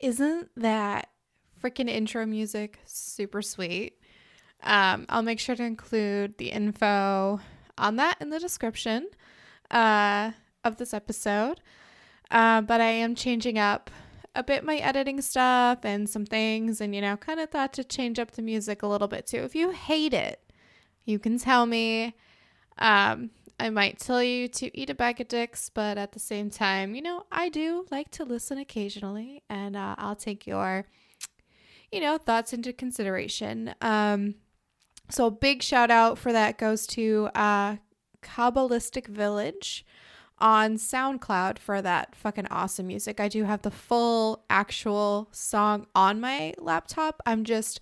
Isn't that freaking intro music super sweet? I'll make sure to include the info on that in the description of this episode. But I am changing up a bit my editing stuff and some things, and kind of thought to change up the music a little bit too. If you hate it, you can tell me. I might tell you to eat a bag of dicks, but at the same time, I do like to listen occasionally, and I'll take your, thoughts into consideration. So a big shout out for that goes to Kabbalistic Village on SoundCloud for that fucking awesome music. I do have the full actual song on my laptop. I'm just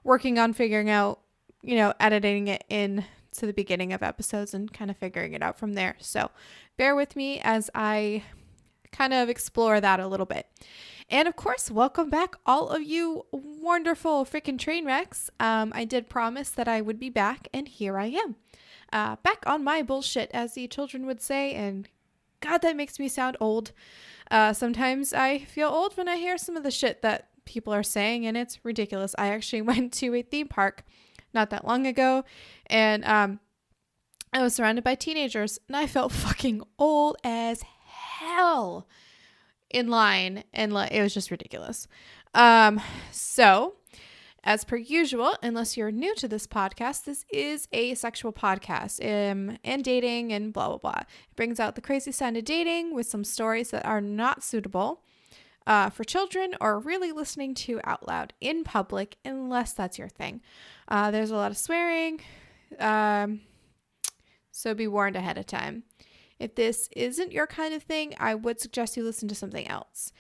working on figuring out, editing it in to the beginning of episodes and kind of figuring it out from there. So bear with me as I kind of explore that a little bit. And of course, welcome back, all of you wonderful freaking train wrecks. I did promise that I would be back, and here I am. Back on my bullshit, as the children would say, and God, that makes me sound old. Sometimes I feel old when I hear some of the shit that people are saying, and it's ridiculous. I actually went to a theme park not that long ago, and I was surrounded by teenagers, and I felt fucking old as hell in line, and it was just ridiculous. So as per usual, unless you're new to this podcast, this is a sexual podcast and dating and blah, blah, blah. It brings out the crazy side of dating with some stories that are not suitable for children or really listening to out loud in public, unless that's your thing. There's a lot of swearing, so be warned ahead of time. If this isn't your kind of thing, I would suggest you listen to something else.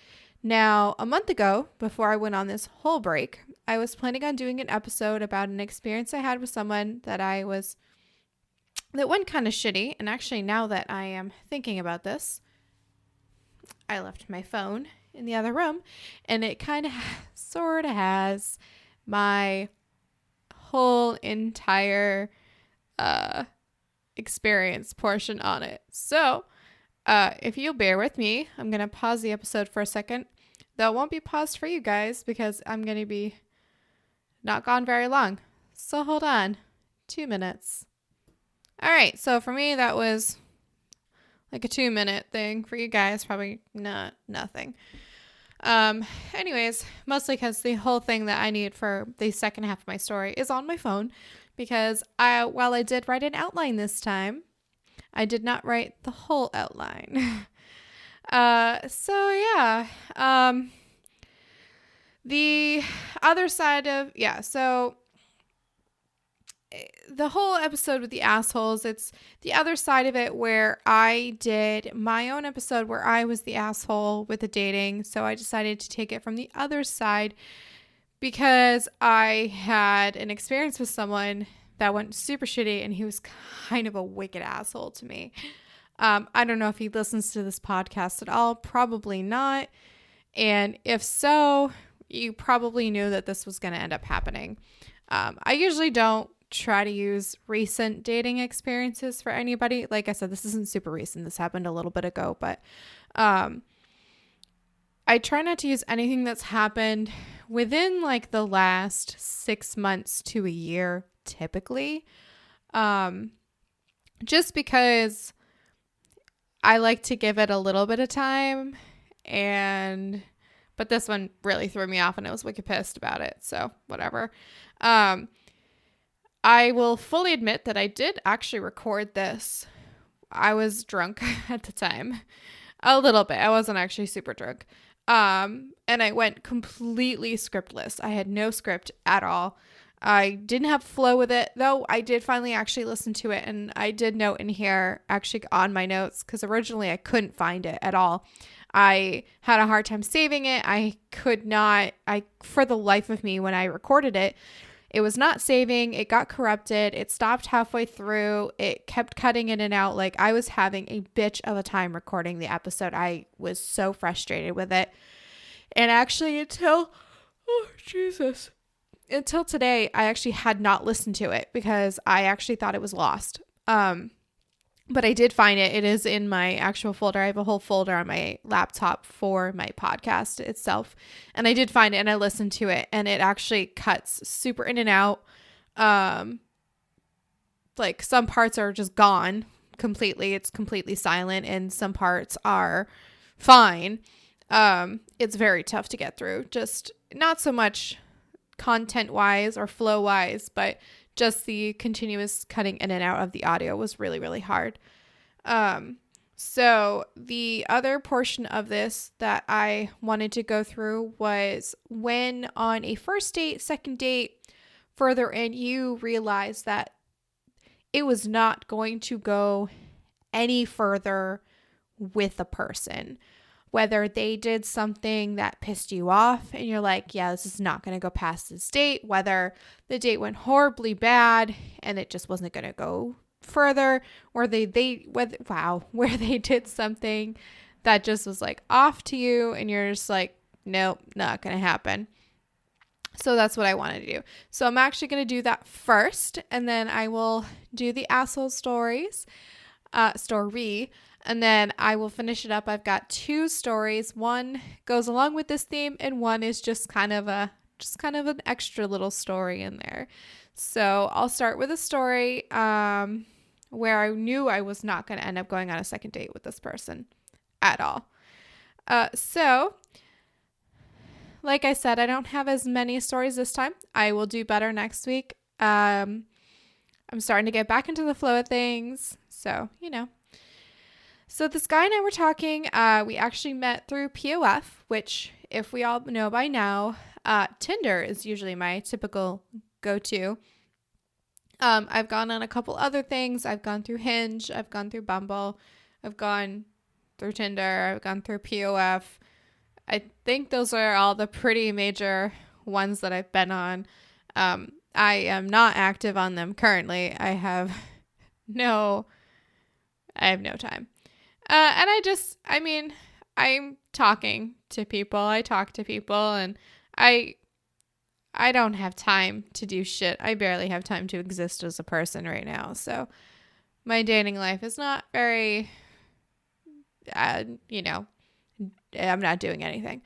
Now, a month ago, before I went on this whole break, I was planning on doing an episode about an experience I had with someone that went kind of shitty. And actually, now that I am thinking about this, I left my phone in the other room, and it kind of sort of has my whole entire experience portion on it. So if you'll bear with me, I'm going to pause the episode for a second. Though it won't be paused for you guys because I'm going to be not gone very long. So hold on. 2 minutes. All right. So for me, that was like a 2-minute thing. For you guys, probably nothing. Anyways, mostly because the whole thing that I need for the second half of my story is on my phone, because while I did write an outline this time, I did not write the whole outline. So yeah, the other side of, so the whole episode with the assholes, it's the other side of it where I did my own episode where I was the asshole with the dating. So I decided to take it from the other side because I had an experience with someone that went super shitty, and he was kind of a wicked asshole to me. I don't know if he listens to this podcast at all. Probably not. And if so, you probably knew that this was going to end up happening. I usually don't try to use recent dating experiences for anybody. Like I said, this isn't super recent. This happened a little bit ago, but I try not to use anything that's happened within like the last 6 months to a year, typically. Just because I like to give it a little bit of time, but this one really threw me off, and I was wicked pissed about it. So whatever. I will fully admit that I did actually record this. I was drunk at the time. A little bit. I wasn't actually super drunk. And I went completely scriptless. I had no script at all. I didn't have flow with it, though I did finally actually listen to it, and I did note in here actually on my notes, because originally I couldn't find it at all. I had a hard time saving it. For the life of me, when I recorded it, it was not saving. It got corrupted. It stopped halfway through. It kept cutting in and out. Like, I was having a bitch of a time recording the episode. I was so frustrated with it. And actually until today, I actually had not listened to it because I actually thought it was lost. But I did find it. It is in my actual folder. I have a whole folder on my laptop for my podcast itself. And I did find it and I listened to it, and it actually cuts super in and out. Like some parts are just gone completely. It's completely silent, and some parts are fine. It's very tough to get through. Just not so much content wise or flow wise, but just the continuous cutting in and out of the audio was really, really hard. So the other portion of this that I wanted to go through was when on a first date, second date, further in, you realize that it was not going to go any further with a person. Whether they did something that pissed you off and you're like, yeah, this is not going to go past this date. Whether the date went horribly bad and it just wasn't going to go further, or where they did something that just was like off to you and you're just like, nope, not going to happen. So that's what I wanted to do. So I'm actually going to do that first, and then I will do the asshole story. And then I will finish it up. I've got 2 stories. One goes along with this theme, and one is just kind of an extra little story in there. So I'll start with a story where I knew I was not going to end up going on a second date with this person at all. So like I said, I don't have as many stories this time. I will do better next week. I'm starting to get back into the flow of things. So, So this guy and I were talking. We actually met through POF, which, if we all know by now, Tinder is usually my typical go-to. I've gone on a couple other things. I've gone through Hinge. I've gone through Bumble. I've gone through Tinder. I've gone through POF. I think those are all the pretty major ones that I've been on. I am not active on them currently. I have no time. And I'm talking to people. I talk to people, and I don't have time to do shit. I barely have time to exist as a person right now. So my dating life is not very, I'm not doing anything.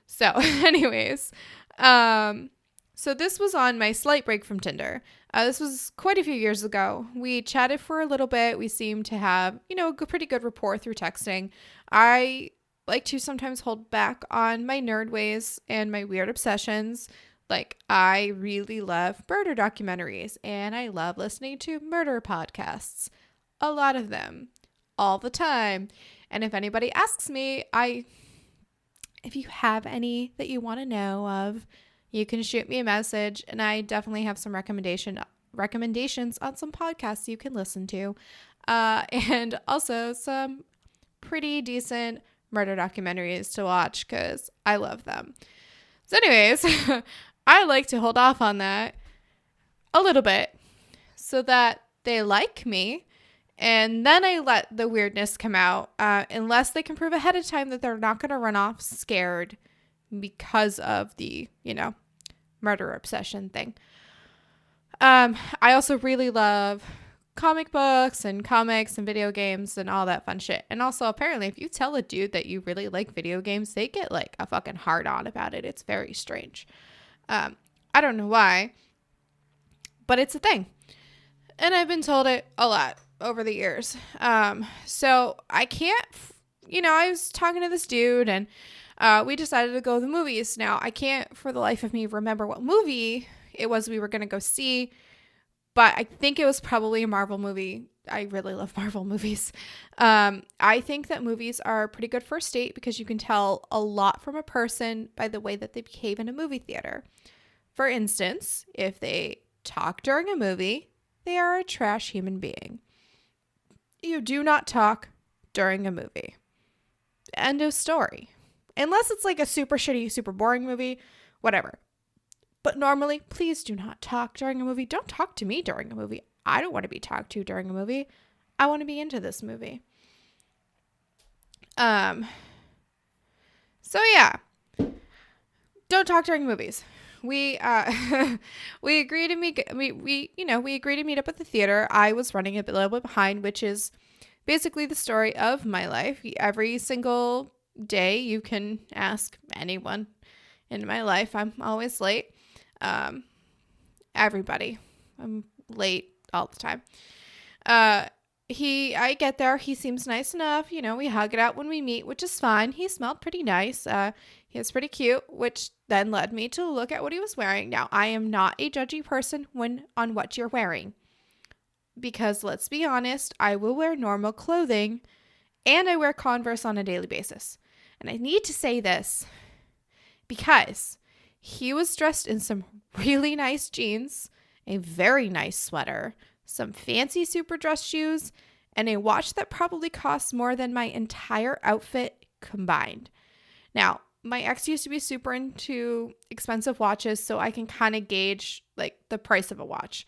So anyways, so this was on my slight break from Tinder. This was quite a few years ago. We chatted for a little bit. We seemed to have, a pretty good rapport through texting. I like to sometimes hold back on my nerd ways and my weird obsessions. Like, I really love murder documentaries, and I love listening to murder podcasts. A lot of them. All the time. And if anybody asks me, if you have any that you want to know of, you can shoot me a message, and I definitely have some recommendations on some podcasts you can listen to, and also some pretty decent murder documentaries to watch because I love them. So anyways, I like to hold off on that a little bit so that they like me, and then I let the weirdness come out, unless they can prove ahead of time that they're not going to run off scared because of the, murder obsession thing. I also really love comic books and comics and video games and all that fun shit. And also, apparently, if you tell a dude that you really like video games, they get like a fucking hard on about it. It's very strange. I don't know why, but it's a thing. And I've been told it a lot over the years. So I can't, I was talking to this dude, and we decided to go to the movies. Now, I can't for the life of me remember what movie it was we were going to go see, but I think it was probably a Marvel movie. I really love Marvel movies. I think that movies are a pretty good first date because you can tell a lot from a person by the way that they behave in a movie theater. For instance, if they talk during a movie, they are a trash human being. You do not talk during a movie. End of story. Unless it's like a super shitty, super boring movie, whatever. But normally, please do not talk during a movie. Don't talk to me during a movie. I don't want to be talked to during a movie. I want to be into this movie. So yeah. Don't talk during movies. We agreed to meet up at the theater. I was running a little bit behind, which is basically the story of my life. Every single day you can ask anyone in my life. I'm always late. Everybody. I'm late all the time. I get there. He seems nice enough. You know, we hug it out when we meet, which is fine. He smelled pretty nice. He was pretty cute, which then led me to look at what he was wearing. Now, I am not a judgy person on what you're wearing, because let's be honest, I will wear normal clothing and I wear Converse on a daily basis. And I need to say this because he was dressed in some really nice jeans, a very nice sweater, some fancy super dress shoes, and a watch that probably costs more than my entire outfit combined. Now, my ex used to be super into expensive watches, so I can kind of gauge like the price of a watch.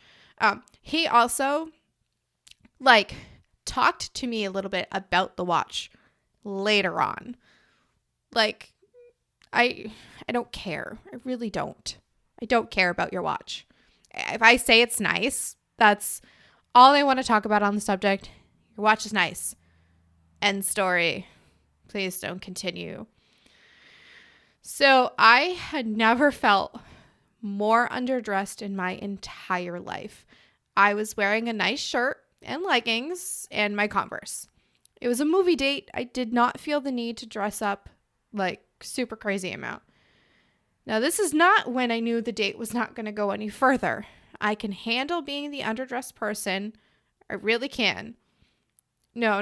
He also talked to me a little bit about the watch later on. Like, I don't care. I really don't. I don't care about your watch. If I say it's nice, that's all I want to talk about on the subject. Your watch is nice. End story. Please don't continue. So I had never felt more underdressed in my entire life. I was wearing a nice shirt and leggings and my Converse. It was a movie date. I did not feel the need to dress up like super crazy amount. Now, this is not when I knew the date was not going to go any further. I can handle being the underdressed person. I really can. No.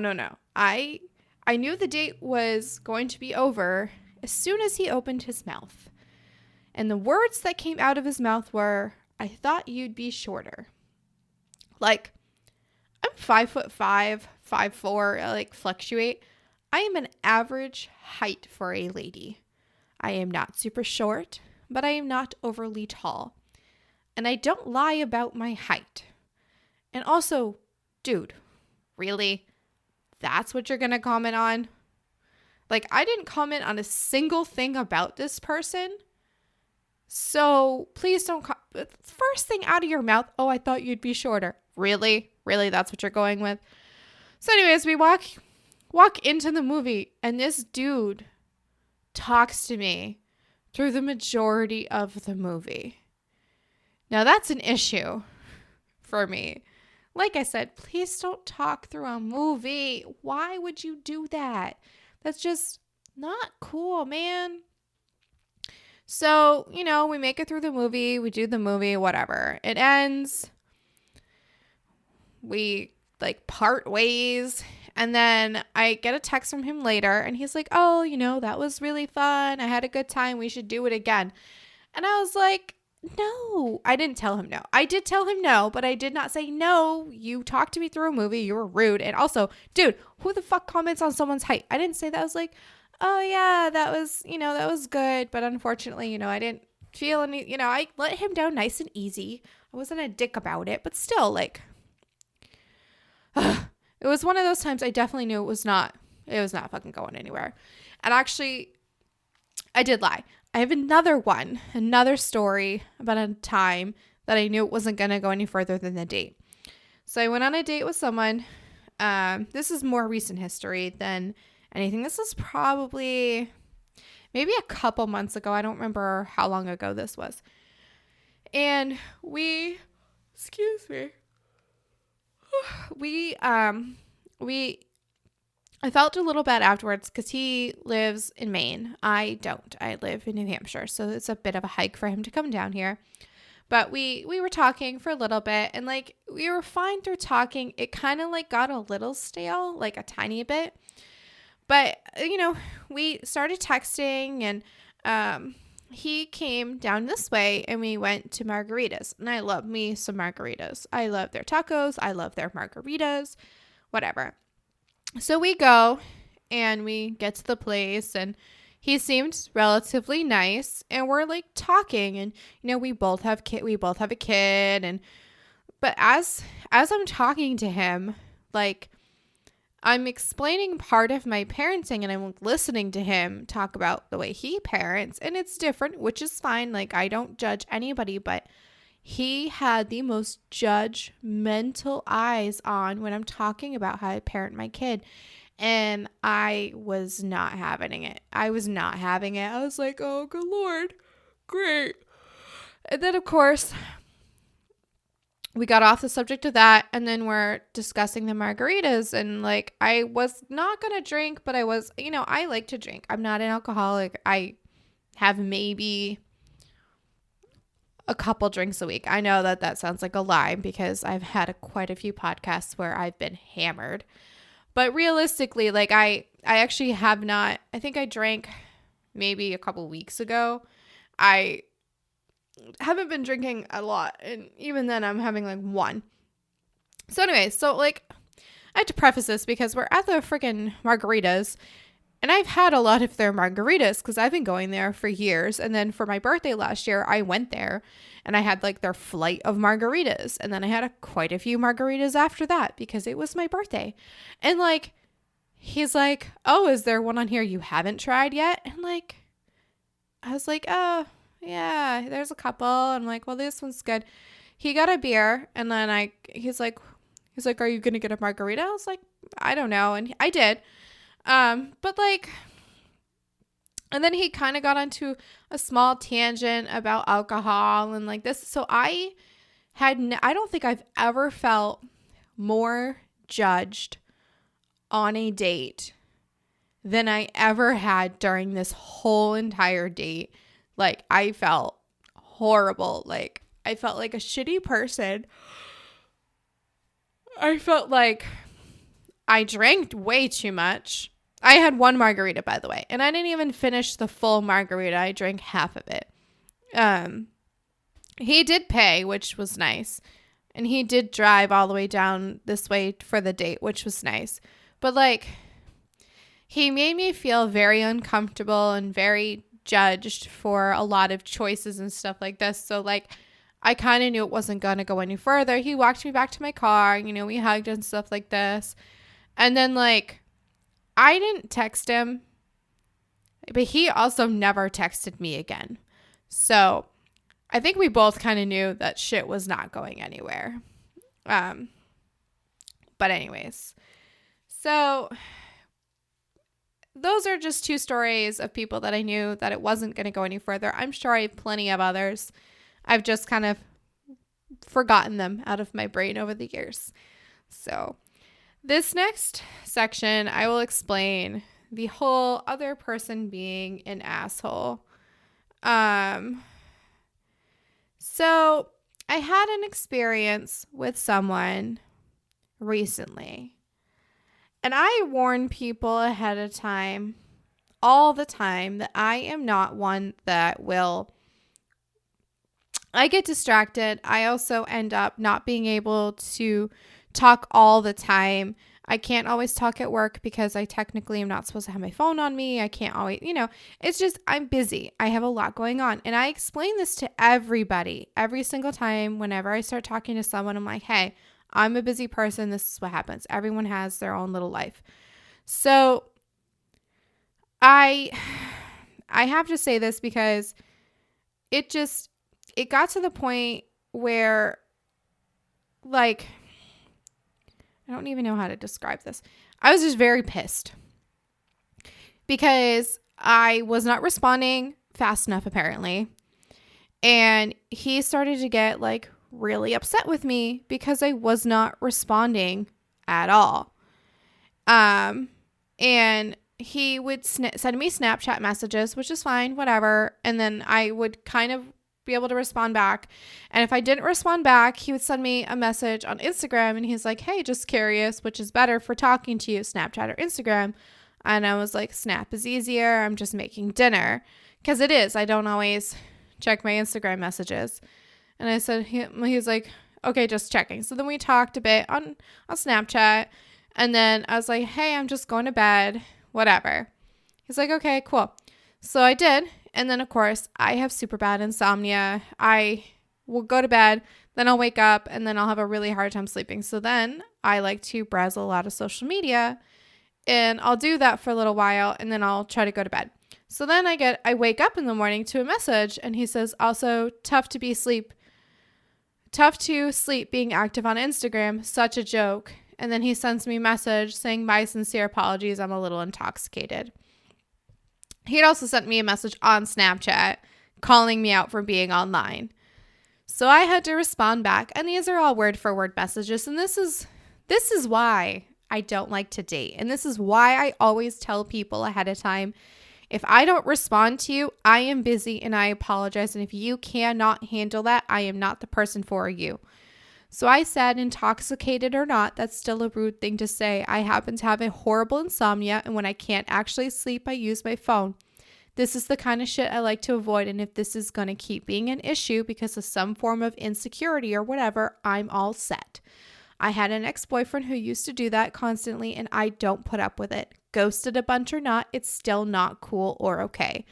I knew the date was going to be over as soon as he opened his mouth. And the words that came out of his mouth were, "I thought you'd be shorter." Like, I'm 5'5", 5'4", I fluctuate. I am an average height for a lady. I am not super short, but I am not overly tall. And I don't lie about my height. And also, dude, really? That's what you're going to comment on? I didn't comment on a single thing about this person. So please don't. First thing out of your mouth, "Oh, I thought you'd be shorter." Really? Really? That's what you're going with? So anyways, we walk into the movie and this dude talks to me through the majority of the movie. Now that's an issue for me. Like I said, please don't talk through a movie. Why would you do that? That's just not cool, man. So, we make it through the movie. We do the movie, whatever. It ends. We part ways. And then I get a text from him later and he's like, "Oh, that was really fun. I had a good time. We should do it again." And I was like, no. I didn't tell him no. I did tell him no, but I did not say no. You talked to me through a movie. You were rude. And also, dude, who the fuck comments on someone's height? I didn't say that. I was like, "Oh yeah, that was good. But unfortunately, I didn't feel any, I let him down nice and easy. I wasn't a dick about it, but still it was one of those times I definitely knew it was not fucking going anywhere." And actually, I did lie. I have another story about a time that I knew it wasn't going to go any further than the date. So I went on a date with someone. This is more recent history than anything. This is probably maybe a couple months ago. I don't remember how long ago this was. And I felt a little bad afterwards because he lives in Maine. I don't. I live in New Hampshire, so it's a bit of a hike for him to come down here. But we were talking for a little bit, and we were fine through talking. It kind of got a little stale, a tiny bit. But we started texting, and he came down this way, and we went to margaritas. And I love me some margaritas. I love their tacos. I love their margaritas. Whatever. So we go and we get to the place and he seemed relatively nice and we're talking and we both have a kid but as I'm talking to him, I'm explaining part of my parenting and I'm listening to him talk about the way he parents and it's different, which is fine. I don't judge anybody, but he had the most judgmental eyes on when I'm talking about how I parent my kid. And I was not having it. I was like, oh, good Lord. Great. And then, of course, we got off the subject of that. And then we're discussing the margaritas. And like, I was not going to drink, but I was, I like to drink. I'm not an alcoholic. I have maybe a couple drinks a week. I know that sounds like a lie because I've had quite a few podcasts where I've been hammered. But realistically, like I actually have not, I think I drank maybe a couple weeks ago. I haven't been drinking a lot. And even then I'm having like one. So anyway, so like I have to preface this because we're at the freaking margaritas. And I've had a lot of their margaritas because I've been going there for years. And then for my birthday last year, I went there and I had like their flight of margaritas. And then I had quite a few margaritas after that because it was my birthday. And like, he's like, oh, is there one on here you haven't tried yet? And like, I was like, oh, yeah, there's a couple. I'm like, well, this one's good. He got a beer. And then he's like, are you going to get a margarita? I was like, I don't know. And I did. But like, and then he kind of got onto a small tangent about alcohol and like this. So I don't think I've ever felt more judged on a date than I ever had during this whole entire date. Like I felt horrible. Like I felt like a shitty person. I felt like I drank way too much. I had one margarita, by the way, and I didn't even finish the full margarita. I drank half of it. He did pay, which was nice. And he did drive all the way down this way for the date, which was nice. But like, he made me feel very uncomfortable and very judged for a lot of choices and stuff like this. So like, I kind of knew it wasn't going to go any further. He walked me back to my car, we hugged and stuff like this. And then like, I didn't text him, but he also never texted me again. So I think we both kind of knew that shit was not going anywhere. But anyways, so those are just two stories of people that I knew that it wasn't going to go any further. I'm sure I have plenty of others. I've just kind of forgotten them out of my brain over the years. So this next section, I will explain the whole other person being an asshole. So I had an experience with someone recently, and I warn people ahead of time, all the time, that I am not one that I get distracted. I also end up not being able to talk all the time. I can't always talk at work because I technically am not supposed to have my phone on me. I can't always, it's just, I'm busy. I have a lot going on. And I explain this to everybody every single time. Whenever I start talking to someone, I'm like, hey, I'm a busy person. This is what happens. Everyone has their own little life. So I have to say this because it got to the point where like, I don't even know how to describe this. I was just very pissed because I was not responding fast enough, apparently. And he started to get like really upset with me because I was not responding at all. And he would send me Snapchat messages, which is fine, whatever. And then I would kind of be able to respond back. And if I didn't respond back, he would send me a message on Instagram and he's like, hey, just curious, which is better for talking to you, Snapchat or Instagram? And I was like, Snap is easier. I'm just making dinner. Because it is. I don't always check my Instagram messages. And I said, he was like, okay, just checking. So then we talked a bit on Snapchat. And then I was like, hey, I'm just going to bed, whatever. He's like, okay, cool. So I did. And then, of course, I have super bad insomnia. I will go to bed, then I'll wake up, and then I'll have a really hard time sleeping. So then I like to browse a lot of social media, and I'll do that for a little while, and then I'll try to go to bed. So then I wake up in the morning to a message, and he says, also, tough to be asleep tough to sleep being active on Instagram. Such a joke. And then he sends me a message saying, my sincere apologies. I'm a little intoxicated. He had also sent me a message on Snapchat calling me out for being online. So I had to respond back. And these are all word for word messages. And this is why I don't like to date. And this is why I always tell people ahead of time, if I don't respond to you, I am busy and I apologize. And if you cannot handle that, I am not the person for you. So I said, intoxicated or not, that's still a rude thing to say. I happen to have a horrible insomnia, and when I can't actually sleep, I use my phone. This is the kind of shit I like to avoid, and if this is going to keep being an issue because of some form of insecurity or whatever, I'm all set. I had an ex-boyfriend who used to do that constantly, and I don't put up with it. Ghosted a bunch or not, it's still not cool or okay.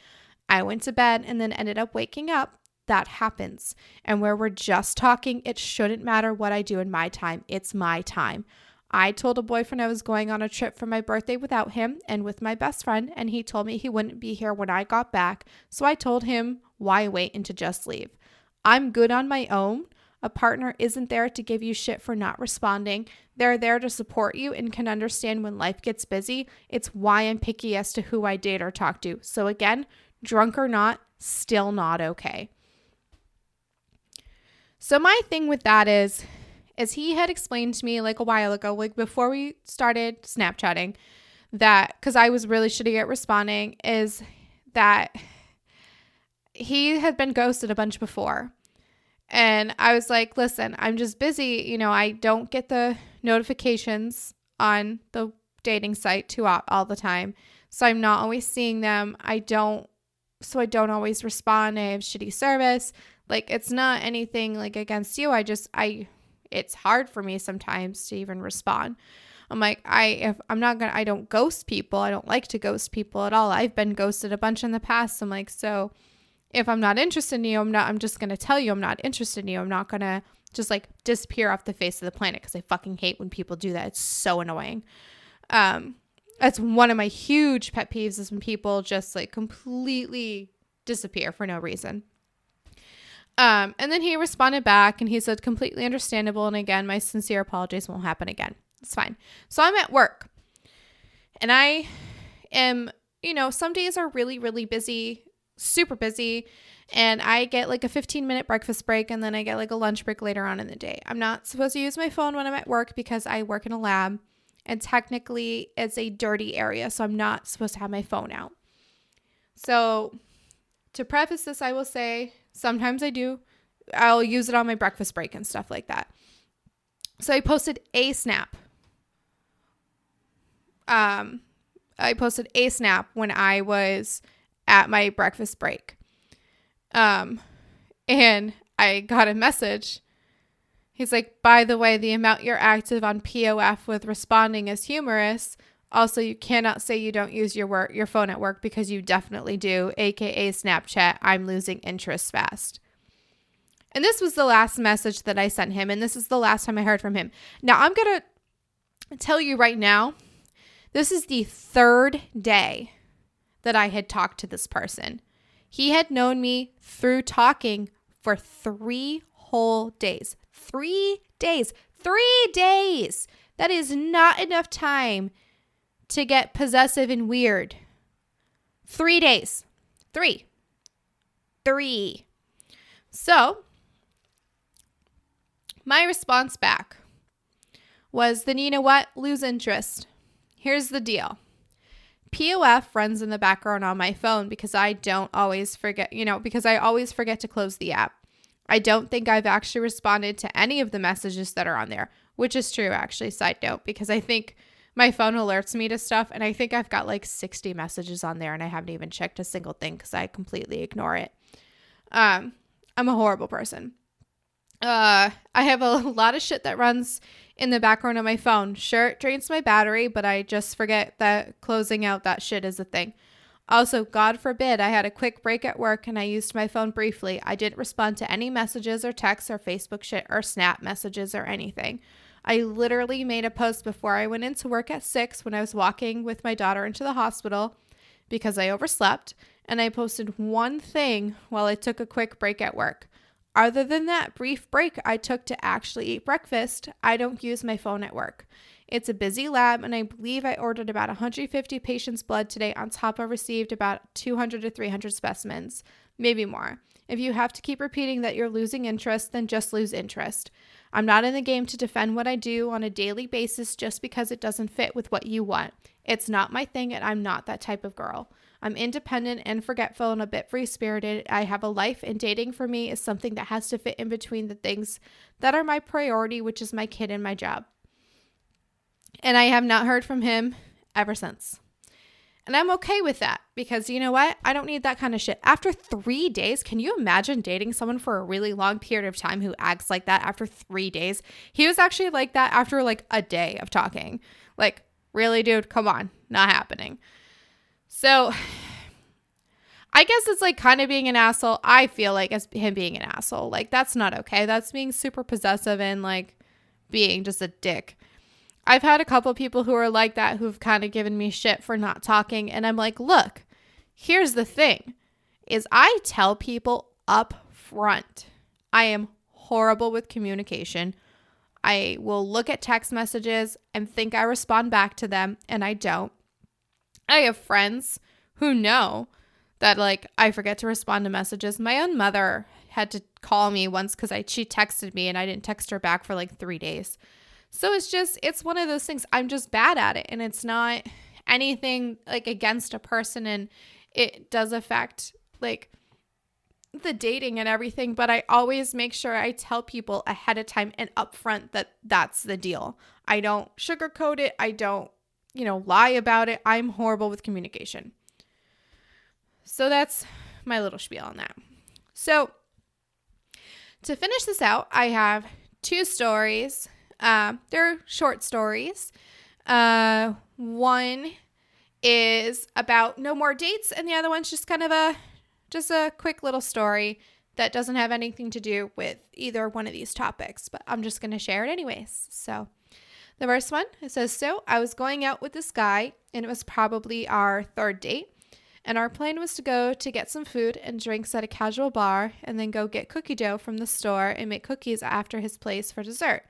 I went to bed and then ended up waking up. That happens. And where we're just talking, it shouldn't matter what I do in my time. It's my time. I told a boyfriend I was going on a trip for my birthday without him and with my best friend, and he told me he wouldn't be here when I got back. So I told him, why wait and to just leave? I'm good on my own. A partner isn't there to give you shit for not responding. They're there to support you and can understand when life gets busy. It's why I'm picky as to who I date or talk to. So again, drunk or not, still not okay. So my thing with that is he had explained to me like a while ago, like before we started Snapchatting, that because I was really shitty at responding, is that he had been ghosted a bunch before. And I was like, listen, I'm just busy. You know, I don't get the notifications on the dating site all the time. So I'm not always seeing them. I don't always respond. I have shitty service. Like, it's not anything like against you. It's hard for me sometimes to even respond. I'm like, I don't ghost people. I don't like to ghost people at all. I've been ghosted a bunch in the past. I'm like, so if I'm not interested in you, I'm just going to tell you I'm not interested in you. I'm not going to just like disappear off the face of the planet, because I fucking hate when people do that. It's so annoying. That's one of my huge pet peeves, is when people just like completely disappear for no reason. And then he responded back and he said, completely understandable. And again, my sincere apologies, won't happen again. It's fine. So I'm at work and I am, some days are really, really busy, super busy. And I get like a 15-minute breakfast break, and then I get like a lunch break later on in the day. I'm not supposed to use my phone when I'm at work because I work in a lab, and technically it's a dirty area. So I'm not supposed to have my phone out. So to preface this, I will say sometimes I do. I'll use it on my breakfast break and stuff like that. So I posted a snap. I posted a snap when I was at my breakfast break. And I got a message. He's like, by the way, the amount you're active on POF with responding is humorous. Also, you cannot say you don't use your phone at work, because you definitely do, aka Snapchat. I'm losing interest fast. And this was the last message that I sent him, and this is the last time I heard from him. Now, I'm going to tell you right now, this is the third day that I had talked to this person. He had known me through talking for 3 whole days. 3 days. 3 days. That is not enough time to get possessive and weird. 3 days. 3. So my response back was, then you know what? Lose interest. Here's the deal. POF runs in the background on my phone because I don't always forget, because I always forget to close the app. I don't think I've actually responded to any of the messages that are on there, which is true, actually, side note, because I think my phone alerts me to stuff, and I think I've got like 60 messages on there, and I haven't even checked a single thing because I completely ignore it. I'm a horrible person. I have a lot of shit that runs in the background of my phone. Sure, it drains my battery, but I just forget that closing out that shit is a thing. Also, God forbid, I had a quick break at work and I used my phone briefly. I didn't respond to any messages or texts or Facebook shit or Snap messages or anything. I literally made a post before I went into work at 6 when I was walking with my daughter into the hospital because I overslept, and I posted one thing while I took a quick break at work. Other than that brief break I took to actually eat breakfast, I don't use my phone at work. It's a busy lab, and I believe I ordered about 150 patients' blood today on top of received about 200 to 300 specimens, maybe more. If you have to keep repeating that you're losing interest, then just lose interest. I'm not in the game to defend what I do on a daily basis just because it doesn't fit with what you want. It's not my thing, and I'm not that type of girl. I'm independent and forgetful and a bit free-spirited. I have a life, and dating for me is something that has to fit in between the things that are my priority, which is my kid and my job. And I have not heard from him ever since. And I'm okay with that because you know what? I don't need that kind of shit. After 3 days, can you imagine dating someone for a really long period of time who acts like that after 3 days? He was actually like that after like a day of talking. Like, really, dude? Come on. Not happening. So I guess it's like kind of being an asshole. I feel like as him being an asshole. Like, that's not okay. That's being super possessive and like being just a dick. I've had a couple people who are like that who've kind of given me shit for not talking. And I'm like, look, here's the thing is I tell people up front, I am horrible with communication. I will look at text messages and think I respond back to them, and I don't. I have friends who know that like I forget to respond to messages. My own mother had to call me once because she texted me and I didn't text her back for like 3 days. So it's one of those things. I'm just bad at it, and it's not anything like against a person, and it does affect like the dating and everything, but I always make sure I tell people ahead of time and upfront that that's the deal. I don't sugarcoat it. I don't, lie about it. I'm horrible with communication. So that's my little spiel on that. So to finish this out, I have 2 stories. They're short stories. One is about no more dates, and the other one's just kind of a quick little story that doesn't have anything to do with either one of these topics, but I'm just going to share it anyways. So the first one, it says, so I was going out with this guy, and it was probably our 3rd date, and our plan was to go to get some food and drinks at a casual bar and then go get cookie dough from the store and make cookies after his place for dessert.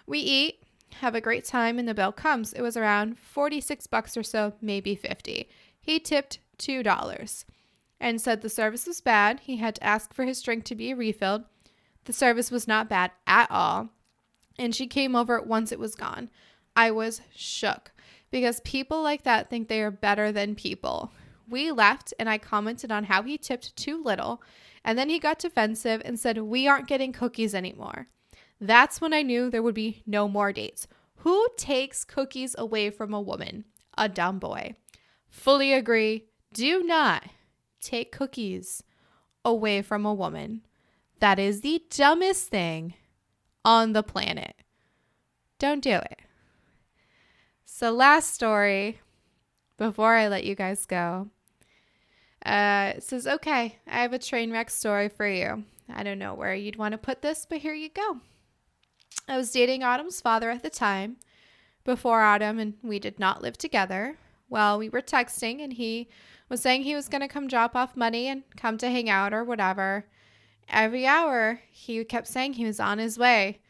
We eat, have a great time, and the bill comes. It was around $46 or so, maybe 50. He tipped $2 and said the service was bad. He had to ask for his drink to be refilled. The service was not bad at all, and she came over once it was gone. I was shook because people like that think they are better than people. We left, and I commented on how he tipped too little, and then he got defensive and said, we aren't getting cookies anymore. That's when I knew there would be no more dates. Who takes cookies away from a woman? A dumb boy. Fully agree. Do not take cookies away from a woman. That is the dumbest thing on the planet. Don't do it. So last story before I let you guys go. It says, okay, I have a train wreck story for you. I don't know where you'd want to put this, but here you go. I was dating Autumn's father at the time, before Autumn, and we did not live together. Well, we were texting, and he was saying he was going to come drop off money and come to hang out or whatever. Every hour, he kept saying he was on his way.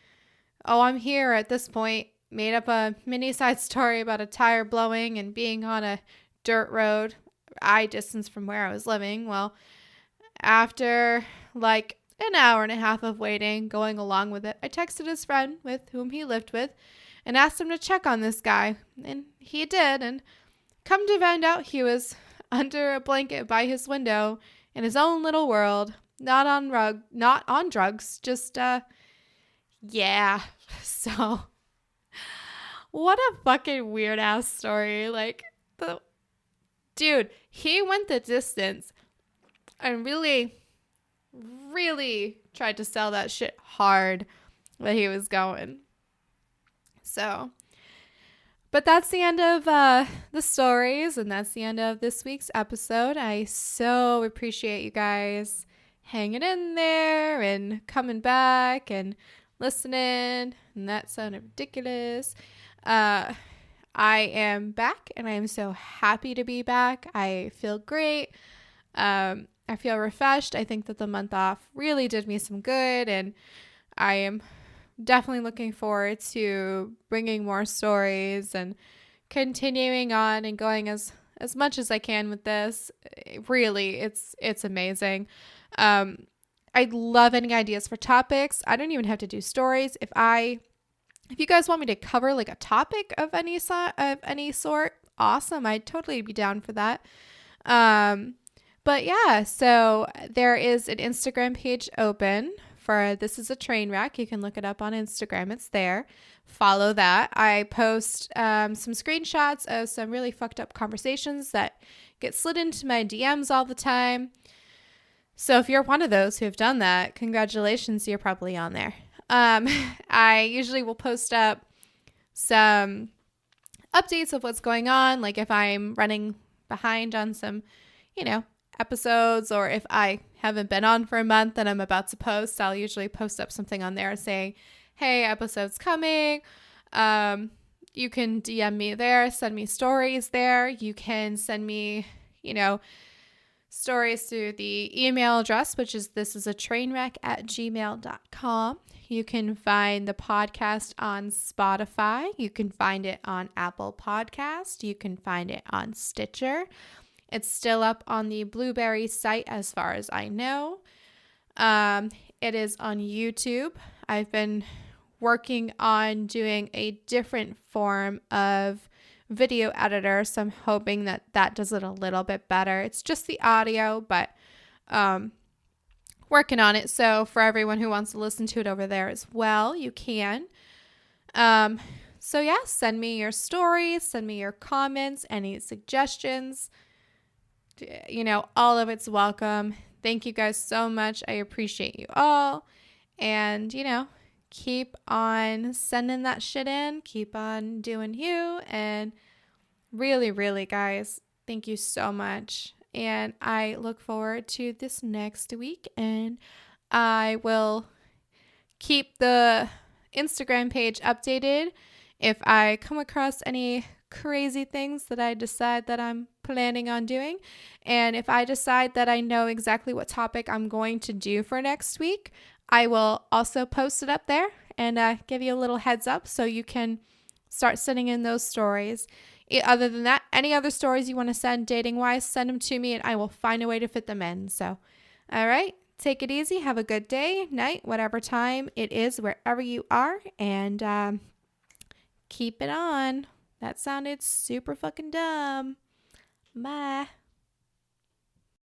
Oh, I'm here at this point. Made up a mini side story about a tire blowing and being on a dirt road, eye distance from where I was living. Well, after like an hour and a half of waiting, going along with it, I texted his friend with whom he lived with and asked him to check on this guy. And he did. And come to find out, he was under a blanket by his window in his own little world, not on drugs, just, yeah. So what a fucking weird ass story. Like, dude, he went the distance and really tried to sell that shit hard that he was going. So, but that's the end of the stories, and that's the end of this week's episode. I so appreciate you guys hanging in there and coming back and listening, and that sounded ridiculous. I am back, and I am so happy to be back. I feel great. I I feel refreshed. I think that the month off really did me some good, and I am definitely looking forward to bringing more stories and continuing on and going as much as I can with this. Really, it's amazing. I'd love any ideas for topics. I don't even have to do stories. If you guys want me to cover like a topic of any sort, awesome. I'd totally be down for that. But yeah, so there is an Instagram page open for This Is a Trainwreck. You can look it up on Instagram. It's there. Follow that. I post some screenshots of some really fucked up conversations that get slid into my DMs all the time. So if you're one of those who have done that, congratulations, you're probably on there. I usually will post up some updates of what's going on, like if I'm running behind on some, episodes, or if I haven't been on for a month and I'm about to post, I'll usually post up something on there saying, hey, episode's coming. You can DM me there, send me stories there. You can send me, stories through the email address, which is thisisatrainwreck@gmail.com. You can find the podcast on Spotify. You can find it on Apple Podcast. You can find it on Stitcher. It's still up on the Blubrry site as far as I know. It is on YouTube. I've been working on doing a different form of video editor, so I'm hoping that does it a little bit better. It's just the audio, but working on it. So for everyone who wants to listen to it over there as well, you can. So yeah, send me your stories, send me your comments, any suggestions. All of it's welcome. Thank you guys so much. I appreciate you all. And, keep on sending that shit in. Keep on doing you. And really, really, guys, thank you so much. And I look forward to this next week. And I will keep the Instagram page updated if I come across any crazy things that I decide that I'm planning on doing. And if I decide that I know exactly what topic I'm going to do for next week, I will also post it up there and give you a little heads up so you can start sending in those stories. Other than that, any other stories you want to send dating wise, send them to me and I will find a way to fit them in. So, all right, take it easy. Have a good day, night, whatever time it is, wherever you are, and keep it on. That sounded super fucking dumb. Bye.